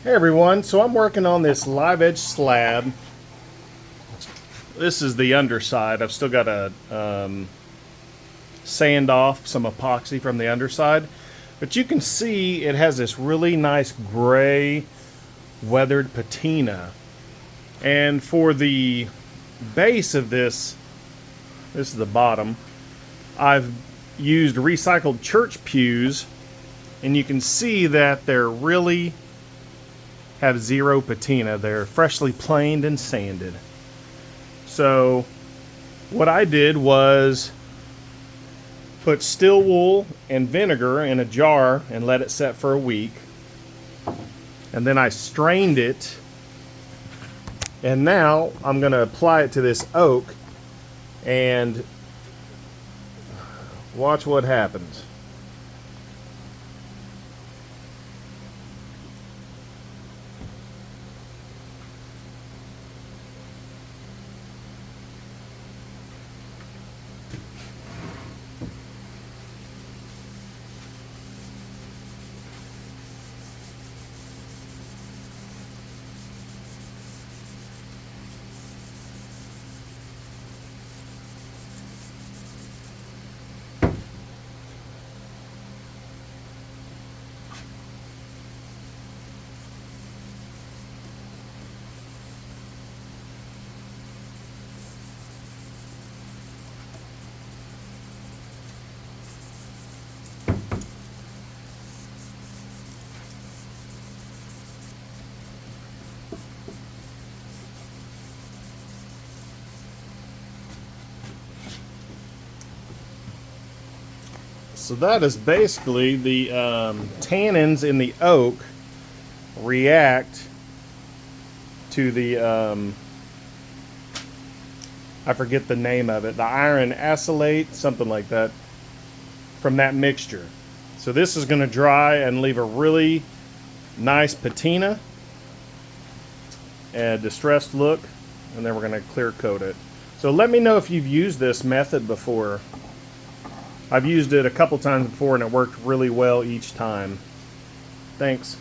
Hey everyone, so I'm working on this live edge slab. This is the underside. I've still got to sand off some epoxy from the underside. But you can see it has this really nice gray weathered patina. And for the base of this is the bottom, I've used recycled church pews, and you can see that they're really have zero patina. They're freshly planed and sanded. So what I did was put steel wool and vinegar in a jar and let it set for a week. And then I strained it. And now I'm going to apply it to this oak and watch what happens. So that is basically the tannins in the oak react to the, I forget the name of it, the iron acylate, something like that, from that mixture. So this is going to dry and leave a really nice patina and distressed look, and then we're going to clear coat it. So let me know if you've used this method before. I've used it a couple times before and it worked really well each time. Thanks.